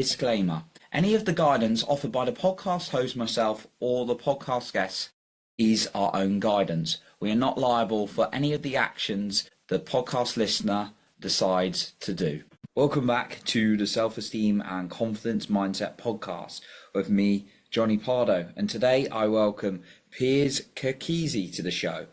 Disclaimer. Any of the guidance offered by the podcast host, myself, or the podcast guests is our own guidance. We are not liable for any of the actions the podcast listener decides to do. Welcome back to the Self-Esteem and Confidence Mindset podcast with me, Johnny Pardo. And today I welcome Pearce Cucchissi to the show.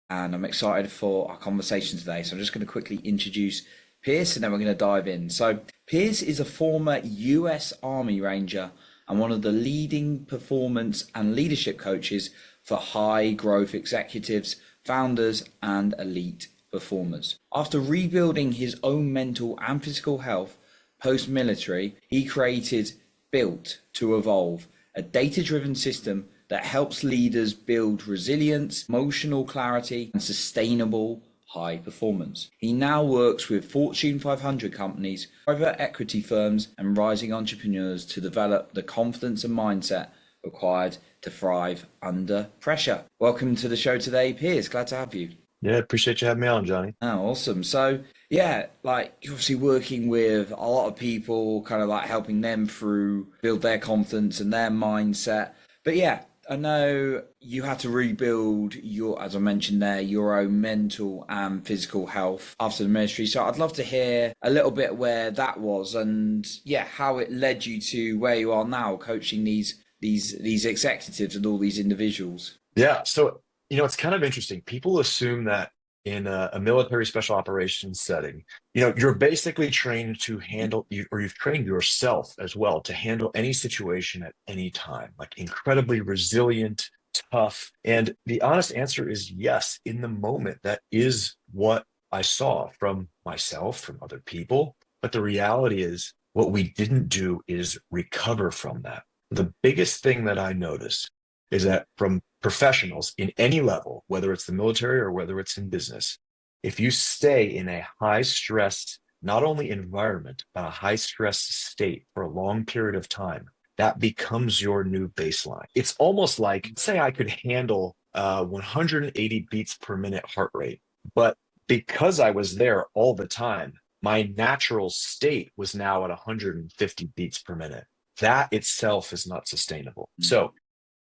And I'm excited for our conversation today. So I'm just going to quickly introduce Pearce and then we're going to dive in. So Pearce is a former US Army Ranger and one of the leading performance and leadership coaches for high growth executives, founders, and elite performers. After rebuilding his own mental and physical health post-military, he created Built to Evolve, a data-driven system that helps leaders build resilience, emotional clarity, and sustainable high performance. He now works with Fortune 500 companies, private equity firms, and rising entrepreneurs to develop the confidence and mindset required to thrive under pressure. Welcome to the show today, Pearce. Glad to have you. Yeah, appreciate you having me on, Johnny. Oh, awesome. So, yeah, like you're obviously working with a lot of people, kind of like helping them through build their confidence and their mindset. But yeah, I know you had to rebuild your, as I mentioned there, your own mental and physical health after the military. So I'd love to hear a little bit where that was and yeah, how it led you to where you are now, coaching these executives and all these individuals. Yeah, so it's kind of interesting. People assume that in a military special operations setting, you're basically trained to handle, or you've trained yourself as well to handle any situation at any time, like incredibly resilient, tough. And the honest answer is yes, in the moment, that is what I saw from myself, from other people. But the reality is what we didn't do is recover from that. The biggest thing that I noticed is that from professionals in any level, whether it's the military or whether it's in business, if you stay in a high stress, not only environment, but a high stress state for a long period of time, that becomes your new baseline. It's almost like, say I could handle 180 beats per minute heart rate, but because I was there all the time, my natural state was now at 150 beats per minute. That itself is not sustainable. So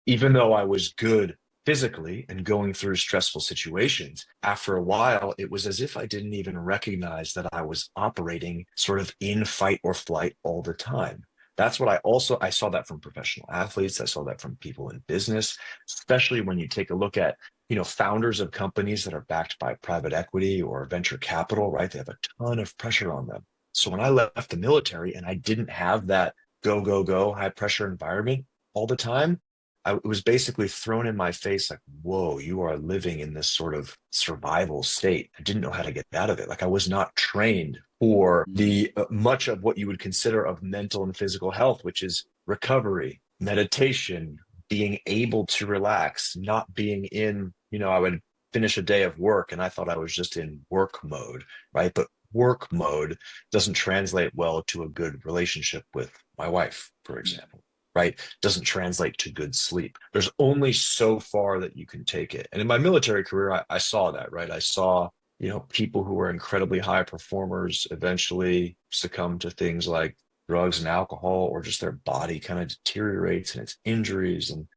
even though I was good physically and going through stressful situations, after a while, it was as if I didn't even recognize that I was operating sort of in fight or flight all the time. That's what I saw that from professional athletes. I saw that from people in business, especially when you take a look at, founders of companies that are backed by private equity or venture capital, right? They have a ton of pressure on them. So when I left the military and I didn't have that go, go, go, high pressure environment all the time, it was basically thrown in my face like, whoa, you are living in this sort of survival state. I didn't know how to get out of it. Like I was not trained for the much of what you would consider of mental and physical health, which is recovery, meditation, being able to relax, not being in, I would finish a day of work and I thought I was just in work mode, right? But work mode doesn't translate well to a good relationship with my wife, for example. Right? Doesn't translate to good sleep. There's only so far that you can take it. And in my military career, I saw that, right? I saw, people who were incredibly high performers eventually succumb to things like drugs and alcohol, or just their body kind of deteriorates and it's injuries. And,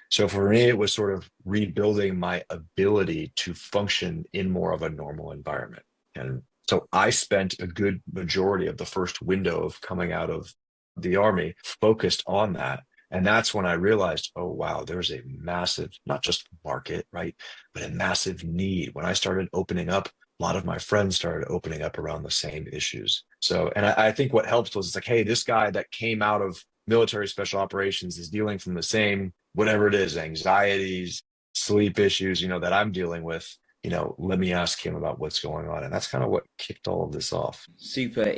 so for me, it was sort of rebuilding my ability to function in more of a normal environment. And so I spent a good majority of the first window of coming out of the Army focused on that. And that's when I realized, oh, wow, there's a massive, not just market, right, but a massive need. When I started opening up, a lot of my friends started opening up around the same issues. So, and I think what helped was it's like, hey, this guy that came out of military special operations is dealing from the same, whatever it is, anxieties, sleep issues, that I'm dealing with. Let me ask him about what's going on. And that's kind of what kicked all of this off. Super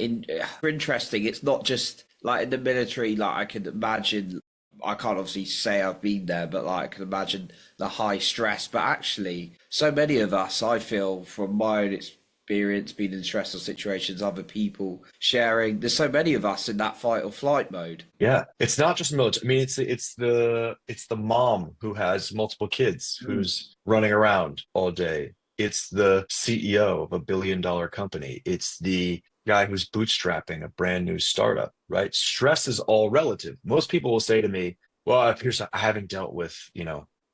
interesting. It's not just like in the military, like I can imagine, I can't obviously say I've been there, but like I can imagine the high stress. But actually, so many of us, I feel from my own experience being in stressful situations, other people sharing, there's so many of us in that fight or flight mode. Yeah, it's not just military. I mean, it's the mom who has multiple kids who's running around all day. It's the CEO of a billion-dollar company. It's the guy who's bootstrapping a brand new startup, right? Stress is all relative. Most people will say to me, well, Pierce, I haven't dealt with,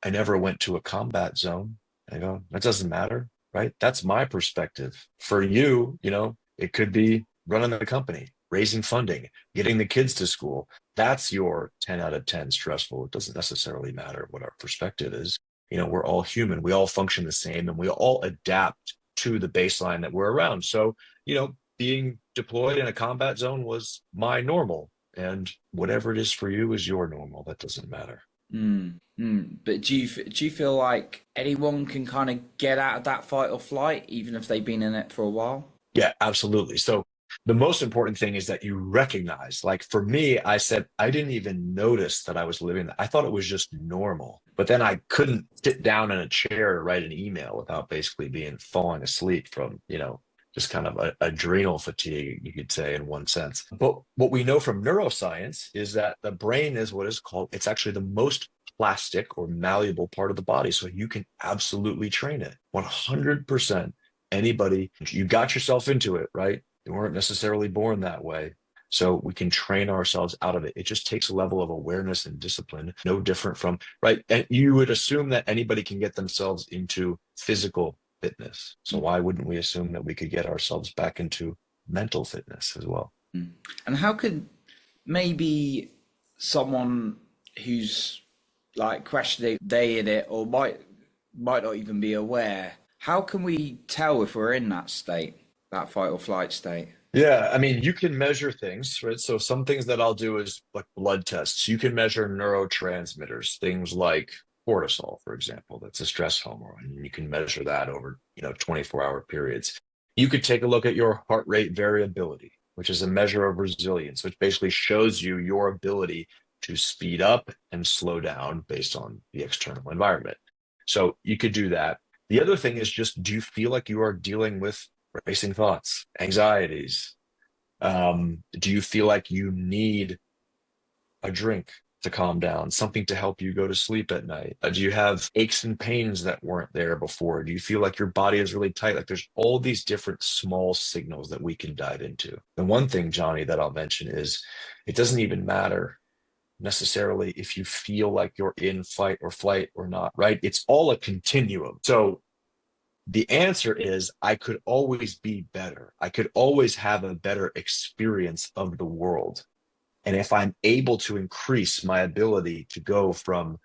I never went to a combat zone. I go, that doesn't matter, right? That's my perspective. For you, it could be running the company, raising funding, getting the kids to school. That's your 10 out of 10 stressful. It doesn't necessarily matter what our perspective is. We're all human. We all function the same and we all adapt to the baseline that we're around. So, being deployed in a combat zone was my normal. And whatever it is for you is your normal. That doesn't matter. But do you feel like anyone can kind of get out of that fight or flight, even if they've been in it for a while? Yeah, absolutely. So the most important thing is that you recognize, like for me, I said, I didn't even notice that I was living that. I thought it was just normal. But then I couldn't sit down in a chair to write an email without basically falling asleep from, just kind of adrenal fatigue, you could say, in one sense. But what we know from neuroscience is that the brain is what is called, it's actually the most plastic or malleable part of the body. So you can absolutely train it 100%. Anybody, you got yourself into it, right? You weren't necessarily born that way. So we can train ourselves out of it. It just takes a level of awareness and discipline, no different from, right? And you would assume that anybody can get themselves into physical fitness. So why wouldn't we assume that we could get ourselves back into mental fitness as well? And how could maybe someone who's like questioning they in it or might not even be aware, how can we tell if we're in that state, that fight or flight state? Yeah, I mean, you can measure things, right? So some things that I'll do is like blood tests. You can measure neurotransmitters, things like cortisol, for example. That's a stress hormone, and you can measure that over, 24-hour periods. You could take a look at your heart rate variability, which is a measure of resilience, which basically shows you your ability to speed up and slow down based on the external environment. So you could do that. The other thing is just, do you feel like you are dealing with racing thoughts, anxieties? Do you feel like you need a drink to calm down, something to help you go to sleep at night? Do you have aches and pains that weren't there before? Do you feel like your body is really tight? Like there's all these different small signals that we can dive into. The one thing, Johnny, that I'll mention is it doesn't even matter necessarily if you feel like you're in fight or flight or not, right? It's all a continuum. So the answer is I could always be better. I could always have a better experience of the world. And if I'm able to increase my ability to go from,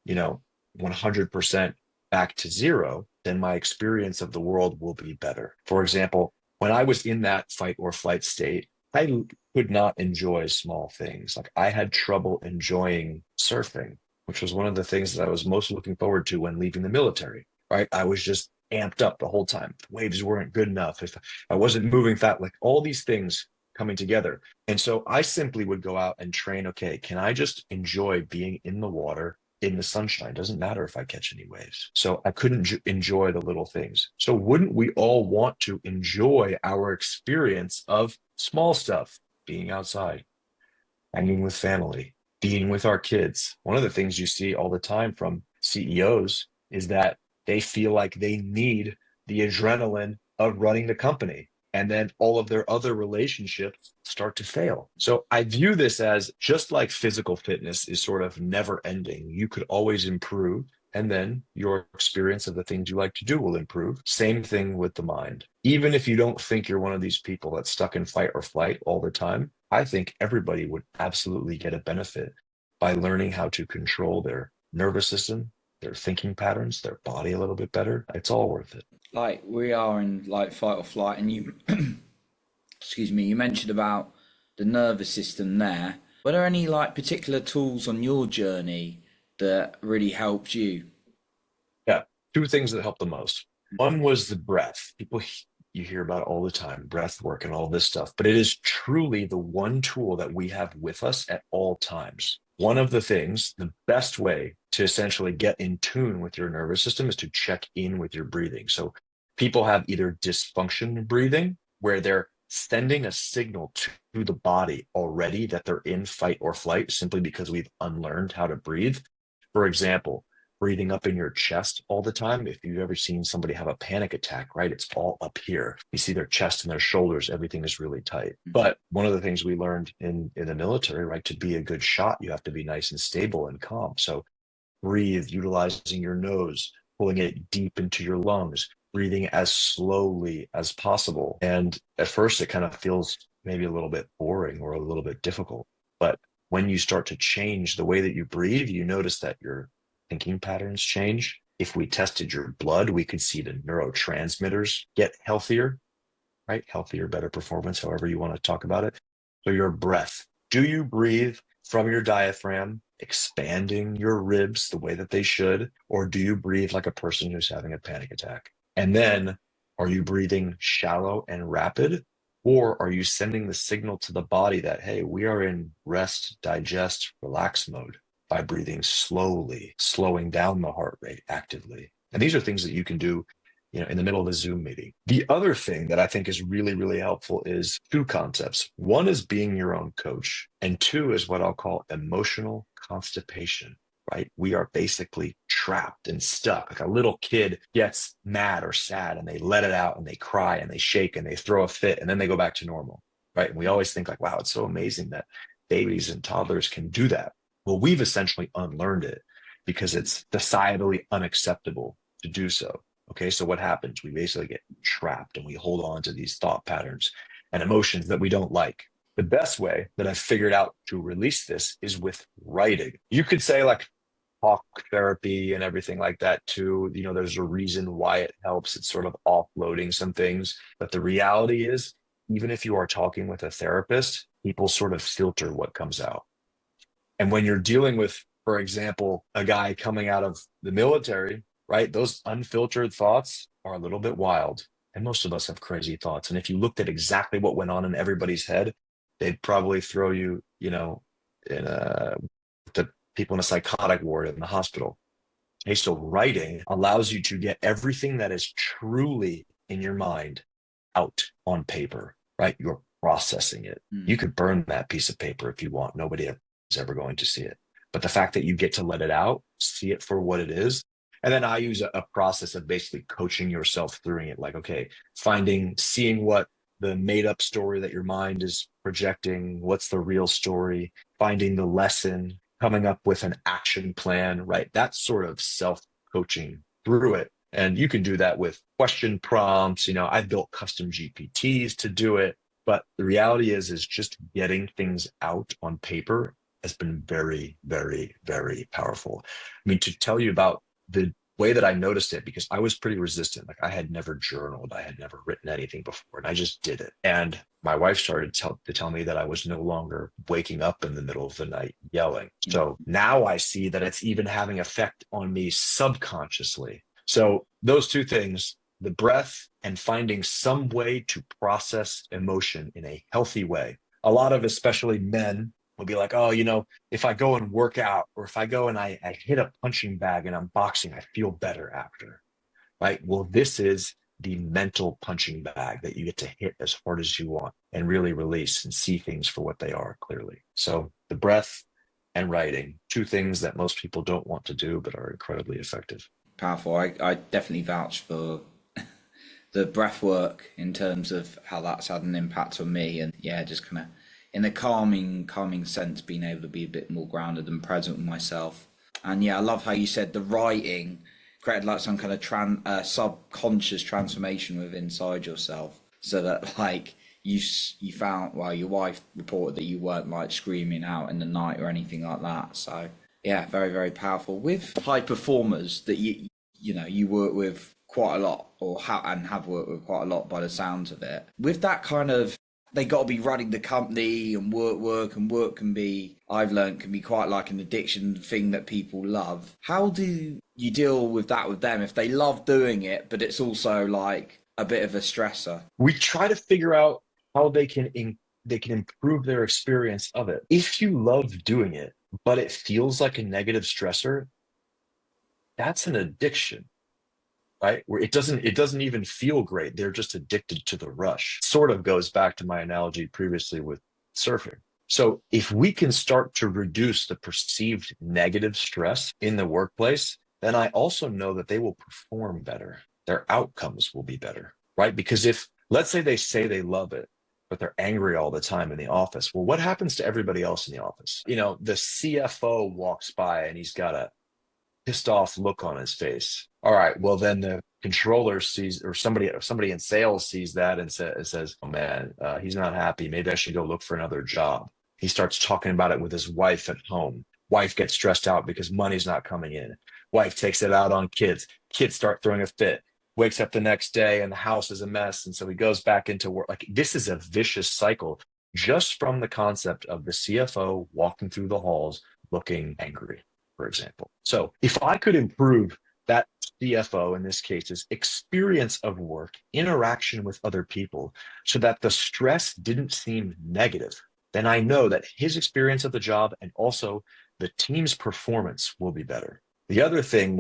100% back to zero, then my experience of the world will be better. For example, when I was in that fight or flight state, I could not enjoy small things. Like I had trouble enjoying surfing, which was one of the things that I was most looking forward to when leaving the military, right? I was just amped up the whole time. The waves weren't good enough. If I wasn't moving fast, like all these things coming together. And so I simply would go out and train. Okay, can I just enjoy being in the water, in the sunshine? Doesn't matter if I catch any waves. So I couldn't enjoy the little things. So wouldn't we all want to enjoy our experience of small stuff, being outside, hanging with family, being with our kids? One of the things you see all the time from CEOs is that they feel like they need the adrenaline of running the company. And then all of their other relationships start to fail. So I view this as just like physical fitness is sort of never ending. You could always improve. And then your experience of the things you like to do will improve. Same thing with the mind. Even if you don't think you're one of these people that's stuck in fight or flight all the time, I think everybody would absolutely get a benefit by learning how to control their nervous system, their thinking patterns, their body a little bit better. It's all worth it. Like we are in like fight or flight, and you, excuse me, you mentioned about the nervous system there. Were there any like particular tools on your journey that really helped you? Yeah, two things that helped the most. One was the breath. You hear about it all the time, breath work and all this stuff, but it is truly the one tool that we have with us at all times. One of the things, the best way to essentially get in tune with your nervous system is to check in with your breathing. So people have either dysfunction breathing, where they're sending a signal to the body already that they're in fight or flight simply because we've unlearned how to breathe. For example, breathing up in your chest all the time. If you've ever seen somebody have a panic attack, right? It's all up here. You see their chest and their shoulders, everything is really tight. But one of the things we learned in the military, right, to be a good shot, you have to be nice and stable and calm. So breathe, utilizing your nose, pulling it deep into your lungs, breathing as slowly as possible. And at first it kind of feels maybe a little bit boring or a little bit difficult. But when you start to change the way that you breathe, you notice that your thinking patterns change. If we tested your blood, we could see the neurotransmitters get healthier, right? Healthier, better performance, however you want to talk about it. So your breath. Do you breathe from your diaphragm, expanding your ribs the way that they should? Or do you breathe like a person who's having a panic attack? And then are you breathing shallow and rapid? Or are you sending the signal to the body that, hey, we are in rest, digest, relax mode by breathing slowly, slowing down the heart rate actively? And these are things that you can do, in the middle of a Zoom meeting. The other thing that I think is really, really helpful is two concepts. One is being your own coach, and two is what I'll call emotional constipation. Right? We are basically trapped and stuck. Like a little kid gets mad or sad and they let it out and they cry and they shake and they throw a fit and then they go back to normal. Right? And we always think like, wow, it's so amazing that babies and toddlers can do that. Well, we've essentially unlearned it because it's societally unacceptable to do so. Okay. So what happens? We basically get trapped and we hold on to these thought patterns and emotions that we don't like. The best way that I've figured out to release this is with writing. You could say like talk therapy and everything like that too. There's a reason why it helps. It's sort of offloading some things. But the reality is, even if you are talking with a therapist, people sort of filter what comes out. And when you're dealing with, for example, a guy coming out of the military, right? Those unfiltered thoughts are a little bit wild. And most of us have crazy thoughts. And if you looked at exactly what went on in everybody's head, they'd probably throw you, to people in a psychotic ward in the hospital. Okay, so writing allows you to get everything that is truly in your mind out on paper, right? You're processing it. You could burn that piece of paper if you want. Nobody is ever going to see it. But the fact that you get to let it out, see it for what it is. And then I use a process of basically coaching yourself through it. Like, okay, seeing what the made up story that your mind is projecting, what's the real story, finding the lesson, coming up with an action plan, right? That's sort of self-coaching through it. And you can do that with question prompts. I've built custom GPTs to do it. But the reality is just getting things out on paper has been very, very, very powerful. I mean, to tell you about the way that I noticed it, because I was pretty resistant. Like I had never journaled, I had never written anything before, and I just did it. And my wife started to tell me that I was no longer waking up in the middle of the night yelling. So now I see that it's even having effect on me subconsciously. So those two things, the breath and finding some way to process emotion in a healthy way. A lot of, especially men, will be like, oh, if I go and work out, or if I go and I hit a punching bag and I'm boxing, I feel better after, right? Well, this is the mental punching bag that you get to hit as hard as you want and really release and see things for what they are clearly. So the breath and writing, two things that most people don't want to do, but are incredibly effective. Powerful. I definitely vouch for the breath work in terms of how that's had an impact on me. And yeah, just kind of in a calming sense, being able to be a bit more grounded and present with myself. And yeah, I love how you said the writing created like some kind of subconscious transformation within inside yourself, so that like you found, well, your wife reported that you weren't like screaming out in the night or anything like that. So yeah, very, very powerful. With high performers that you work with quite a lot, or have worked with quite a lot by the sounds of it, with that kind of, they got to be running the company and work can be, I've learned, can be quite like an addiction thing that people love. How do you deal with that with them if they love doing it, but it's also like a bit of a stressor? We try to figure out how they can improve their experience of it. If you love doing it, but it feels like a negative stressor, that's an addiction. Right? Where it doesn't even feel great. They're just addicted to the rush. Sort of goes back to my analogy previously with surfing. So if we can start to reduce the perceived negative stress in the workplace, then I also know that they will perform better. Their outcomes will be better, right? Because if, let's say they love it, but they're angry all the time in the office. Well, what happens to everybody else in the office? The CFO walks by and he's got a pissed off look on his face. All right, well then the controller sees, or somebody in sales sees that and says, "Oh man, he's not happy. Maybe I should go look for another job." He starts talking about it with his wife at home. Wife gets stressed out because money's not coming in. Wife takes it out on kids. Kids start throwing a fit. Wakes up the next day and the house is a mess, and so he goes back into work. Like, this is a vicious cycle just from the concept of the CFO walking through the halls looking angry, for example. So if I could improve that CFO, in this case's experience of work, interaction with other people, so that the stress didn't seem negative, then I know that his experience of the job and also the team's performance will be better. The other thing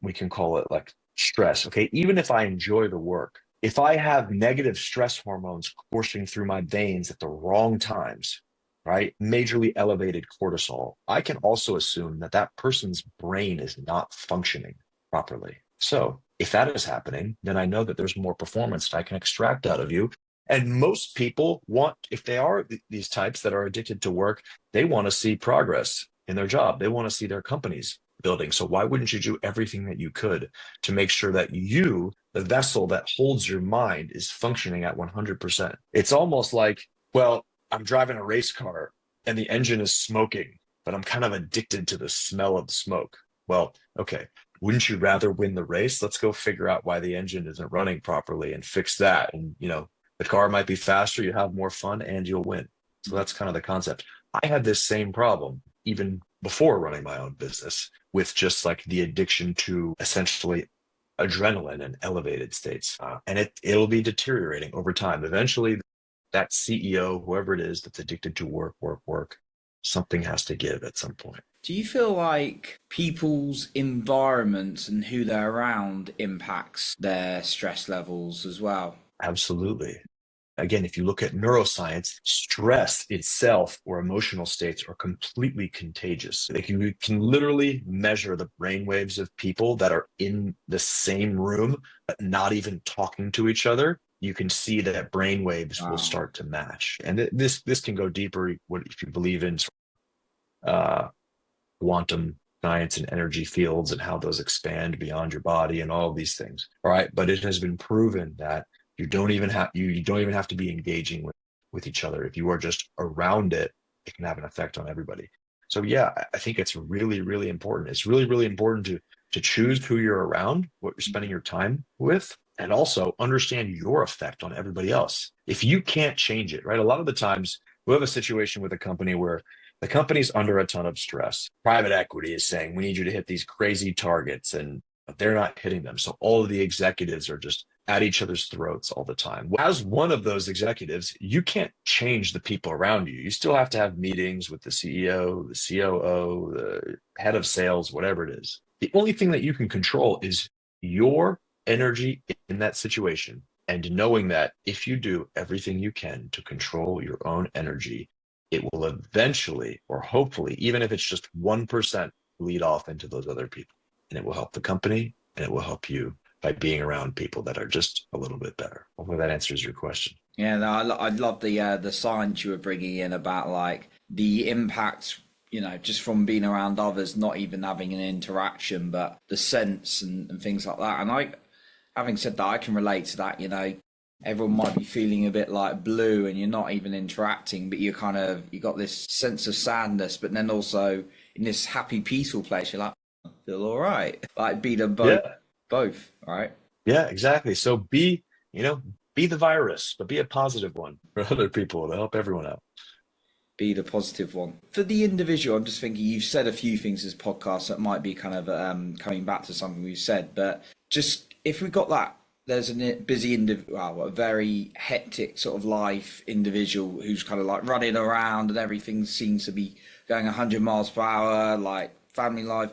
we can call it like stress, okay? Even if I enjoy the work, if I have negative stress hormones coursing through my veins at the wrong times, right? Majorly elevated cortisol, I can also assume that that person's brain is not functioning properly. So if that is happening, then I know that there's more performance that I can extract out of you. And most people want, if they are these types that are addicted to work, they want to see progress in their job. They want to see their companies building. So why wouldn't you do everything that you could to make sure that you, the vessel that holds your mind, is functioning at 100%? It's almost like, well, I'm driving a race car and the engine is smoking, but I'm kind of addicted to the smell of the smoke. Well, okay, wouldn't you rather win the race? Let's go figure out why the engine isn't running properly and fix that. And, the car might be faster, you have more fun, and you'll win. So that's kind of the concept. I had this same problem even before running my own business, with just like the addiction to essentially adrenaline and elevated states. And it'll be deteriorating over time. Eventually, that CEO, whoever it is that's addicted to work, something has to give at some point. Do you feel like people's environments and who they're around impacts their stress levels as well? Absolutely. Again, if you look at neuroscience, stress itself or emotional states are completely contagious. You can literally measure the brainwaves of people that are in the same room, but not even talking to each other. You can see that brainwaves will start to match. And this can go deeper if you believe in quantum science and energy fields and how those expand beyond your body and all of these things. All right. But it has been proven that you don't even have to be engaging with each other. If you are just around it, it can have an effect on everybody. So yeah, I think it's really, really important. It's really, really important to choose who you're around, what you're spending your time with, and also understand your effect on everybody else. If you can't change it, right? A lot of the times we have a situation with a company where the company's under a ton of stress. Private equity is saying, we need you to hit these crazy targets, and they're not hitting them. So all of the executives are just at each other's throats all the time. As one of those executives, you can't change the people around you. You still have to have meetings with the CEO, the COO, the head of sales, whatever it is. The only thing that you can control is your energy in that situation, and knowing that if you do everything you can to control your own energy, it will eventually, or hopefully, even if it's just 1%, lead off into those other people. And it will help the company, and it will help you by being around people that are just a little bit better. Hopefully that answers your question. Yeah, no, I love the science you were bringing in about like the impact, just from being around others, not even having an interaction, but the sense and things like that. And having said that, I can relate to that. Everyone might be feeling a bit like blue and you're not even interacting, but you got this sense of sadness, but then also in this happy, peaceful place, you're like, I feel all right. Like be them both. Yeah. Both, right? Yeah, exactly. So be the virus, but be a positive one for other people to help everyone out. Be the positive one. For the individual, I'm just thinking, you've said a few things this podcast that might be kind of coming back to something we've said, but just if we got that, there's a busy a very hectic sort of life individual who's kind of like running around and everything seems to be going 100 miles per hour, like family life,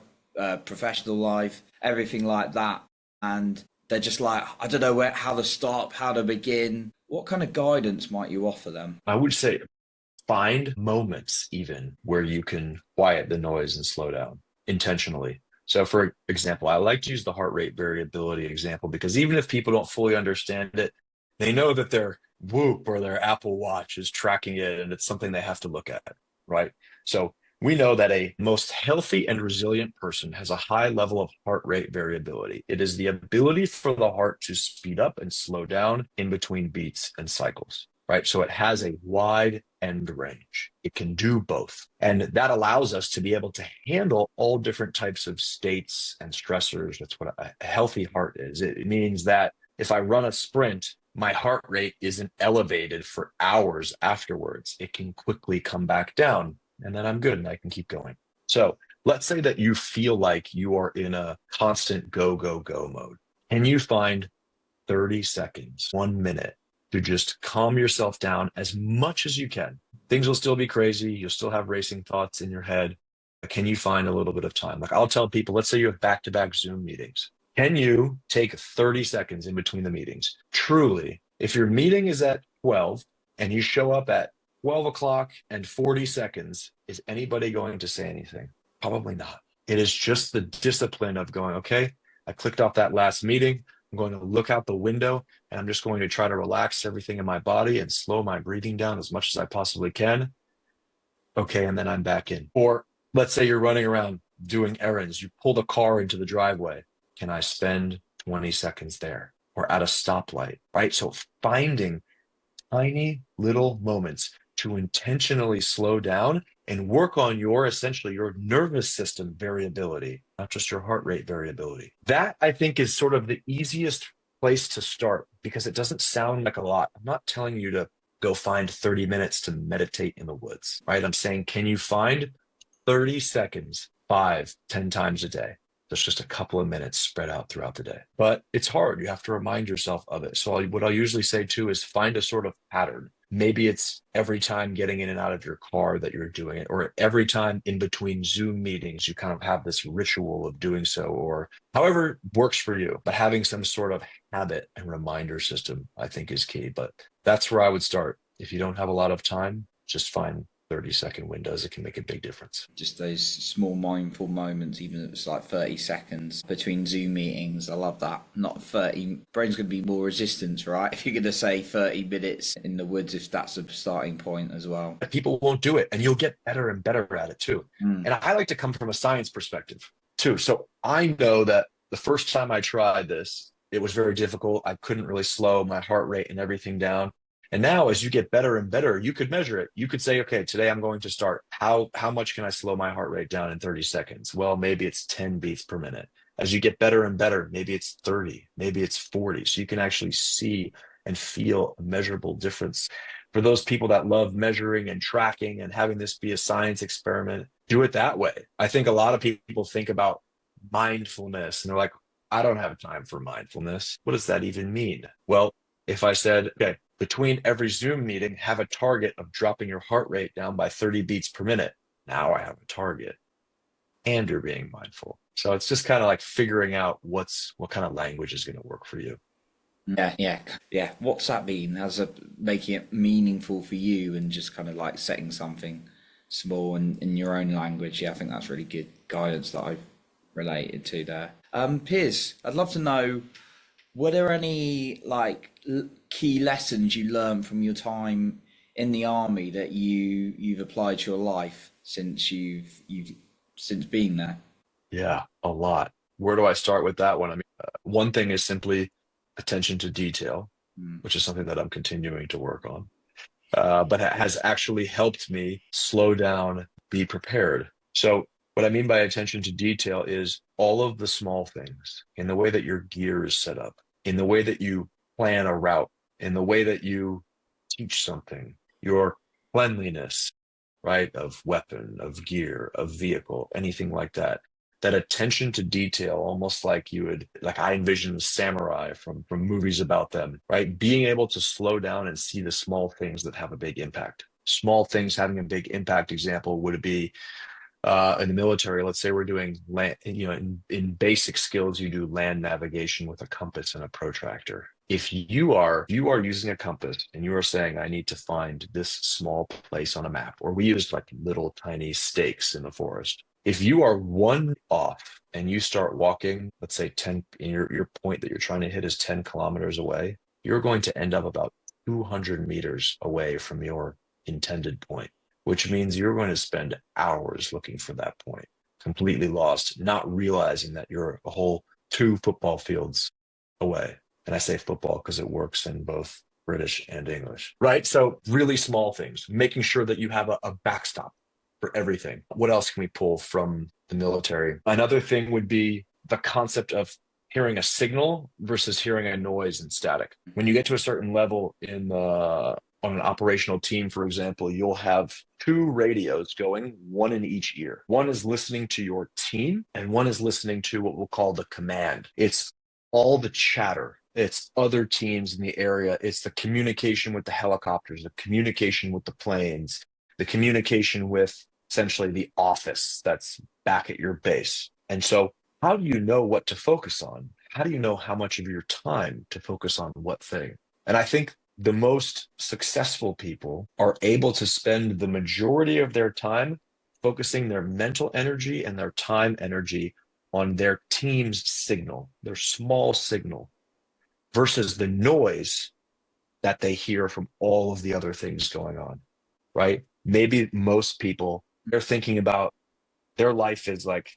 professional life, everything like that. And they're just like, I don't know how to stop, how to begin. What kind of guidance might you offer them? I would say find moments even where you can quiet the noise and slow down intentionally. So for example, I like to use the heart rate variability example because even if people don't fully understand it, they know that their Whoop or their Apple Watch is tracking it and it's something they have to look at, right? So we know that a most healthy and resilient person has a high level of heart rate variability. It is the ability for the heart to speed up and slow down in between beats and cycles, right? So it has a wide end range. It can do both. And that allows us to be able to handle all different types of states and stressors. That's what a healthy heart is. It means that if I run a sprint, my heart rate isn't elevated for hours afterwards. It can quickly come back down, and then I'm good and I can keep going. So let's say that you feel like you are in a constant go, go, go mode. Can you find 30 seconds, 1 minute to just calm yourself down as much as you can? Things will still be crazy. You'll still have racing thoughts in your head. But can you find a little bit of time? Like I'll tell people, let's say you have back-to-back Zoom meetings. Can you take 30 seconds in between the meetings? Truly, if your meeting is at 12 and you show up at 12 o'clock and 40 seconds, is anybody going to say anything? Probably not. It is just the discipline of going, okay, I clicked off that last meeting. I'm going to look out the window and I'm just going to try to relax everything in my body and slow my breathing down as much as I possibly can. Okay, and then I'm back in. Or let's say you're running around doing errands. You pull the car into the driveway. Can I spend 20 seconds there or at a stoplight, right? So finding tiny little moments to intentionally slow down and work on essentially your nervous system variability, not just your heart rate variability. That I think is sort of the easiest place to start because it doesn't sound like a lot. I'm not telling you to go find 30 minutes to meditate in the woods, right? I'm saying, can you find 30 seconds, 5, 10 times a day? There's just a couple of minutes spread out throughout the day. But it's hard. You have to remind yourself of it. So what I'll usually say too is find a sort of pattern. Maybe it's every time getting in and out of your car that you're doing it, or every time in between Zoom meetings, you kind of have this ritual of doing so, or however works for you. But having some sort of habit and reminder system, I think, is key. But that's where I would start. If you don't have a lot of time, just find 30-second windows. It can make a big difference. Just those small mindful moments, even if it's like 30 seconds between Zoom meetings. I love that. Not 30. Brain's going to be more resistant, right? If you're going to say 30 minutes in the woods, if that's a starting point as well. People won't do it, and you'll get better and better at it too. And I like to come from a science perspective too. So I know that the first time I tried this, it was very difficult. I couldn't really slow my heart rate and everything down. And now as you get better and better, you could measure it. You could say, okay, today I'm going to start. How much can I slow my heart rate down in 30 seconds? Well, maybe it's 10 beats per minute. As you get better and better, maybe it's 30, maybe it's 40. So you can actually see and feel a measurable difference. For those people that love measuring and tracking and having this be a science experiment, do it that way. I think a lot of people think about mindfulness and they're like, I don't have time for mindfulness. What does that even mean? Well, if I said, okay, between every Zoom meeting, have a target of dropping your heart rate down by 30 beats per minute. Now I have a target and you're being mindful. So it's just kind of like figuring out what kind of language is going to work for you. Yeah. What's that mean? Making it meaningful for you and just kind of like setting something small in your own language. Yeah, I think that's really good guidance that I've related to there. Piers, I'd love to know, were there any key lessons you learned from your time in the army that you've applied to your life since you've since being there? Yeah, a lot. Where do I start with that one? I mean, one thing is simply attention to detail, which is something that I'm continuing to work on, but it has actually helped me slow down, be prepared. So what I mean by attention to detail is all of the small things in the way that your gear is set up, in the way that you plan a route, in the way that you teach something, your cleanliness, right, of weapon, of gear, of vehicle, anything like that. That attention to detail, almost like I envision samurai from movies about them, right? Being able to slow down and see the small things that have a big impact. Small things having a big impact example would be in the military. Let's say we're doing land, in basic skills, you do land navigation with a compass and a protractor. If you are using a compass and you are saying, I need to find this small place on a map, or we used like little tiny stakes in the forest. If you are one off and you start walking, let's say 10, your point that you're trying to hit is 10 kilometers away, you're going to end up about 200 meters away from your intended point, which means you're going to spend hours looking for that point, completely lost, not realizing that you're a whole 2 football fields away. And I say football because it works in both British and English, right? So really small things, making sure that you have a backstop for everything. What else can we pull from the military? Another thing would be the concept of hearing a signal versus hearing a noise and static. When you get to a certain level on an operational team, for example, you'll have 2 radios going, one in each ear. One is listening to your team, and one is listening to what we'll call the command. It's all the chatter. It's other teams in the area. It's the communication with the helicopters, the communication with the planes, the communication with essentially the office that's back at your base. And so how do you know what to focus on? How do you know how much of your time to focus on what thing? And I think the most successful people are able to spend the majority of their time focusing their mental energy and their time energy on their team's signal, their small signal, versus the noise that they hear from all of the other things going on, right? Maybe most people, they're thinking about their life is like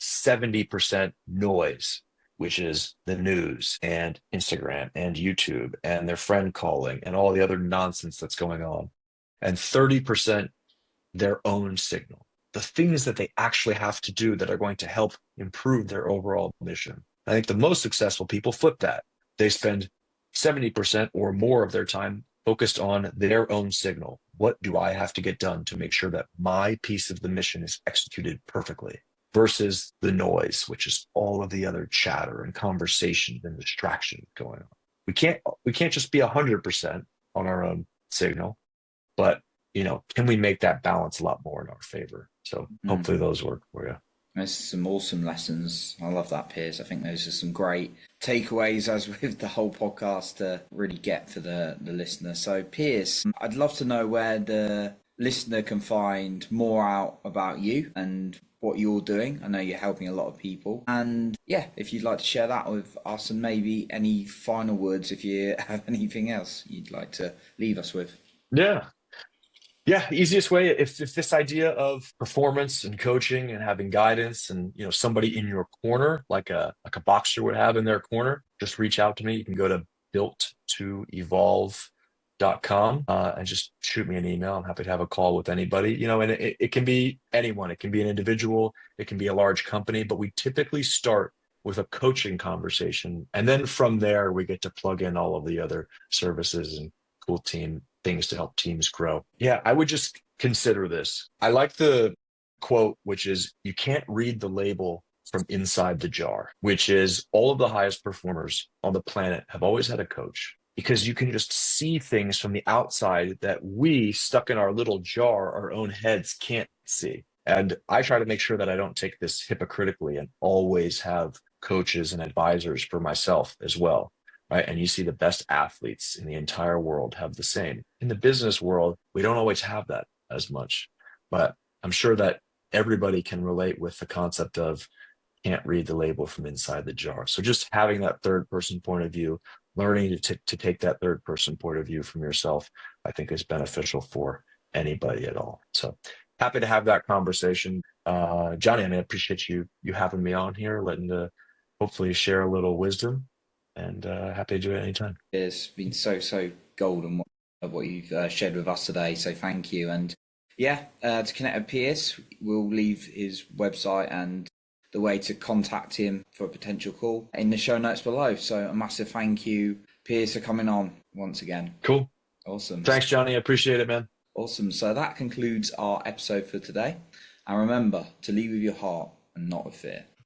70% noise, which is the news and Instagram and YouTube and their friend calling and all the other nonsense that's going on. And 30% their own signal, the things that they actually have to do that are going to help improve their overall mission. I think the most successful people flip that. They spend 70% or more of their time focused on their own signal. What do I have to get done to make sure that my piece of the mission is executed perfectly? Versus the noise, which is all of the other chatter and conversation and distraction going on. We can't just be 100% on our own signal, but can we make that balance a lot more in our favor? So hopefully those work for you. There's some awesome lessons. I love that, Pearce. I think those are some great takeaways, as with the whole podcast, to really get for the listener. So, Pearce, I'd love to know where the listener can find more out about you and what you're doing. I know you're helping a lot of people. And yeah, if you'd like to share that with us, and maybe any final words if you have anything else you'd like to leave us with. Yeah, easiest way, if this idea of performance and coaching and having guidance and somebody in your corner, like a boxer would have in their corner, just reach out to me. You can go to builttoevolve.com and just shoot me an email. I'm happy to have a call with anybody. And it can be anyone. It can be an individual. It can be a large company. But we typically start with a coaching conversation, and then from there we get to plug in all of the other services and cool team things to help teams grow. Yeah, I would just consider this. I like the quote, which is, you can't read the label from inside the jar, which is all of the highest performers on the planet have always had a coach, because you can just see things from the outside that we, stuck in our little jar, our own heads, can't see. And I try to make sure that I don't take this hypocritically and always have coaches and advisors for myself as well. Right? And you see the best athletes in the entire world have the same. In the business world, we don't always have that as much, but I'm sure that everybody can relate with the concept of can't read the label from inside the jar. So just having that third person point of view, learning to take that third person point of view from yourself, I think is beneficial for anybody at all. So happy to have that conversation. Johnny, I appreciate you having me on here, letting hopefully share a little wisdom. And happy to do it anytime. It's been so golden what you've shared with us today. So thank you. And yeah, to connect with Pearce, we'll leave his website and the way to contact him for a potential call in the show notes below. So a massive thank you, Pearce, for coming on once again. Cool. Awesome. Thanks, Johnny. I appreciate it, man. Awesome. So that concludes our episode for today. And remember to lead with your heart and not with fear.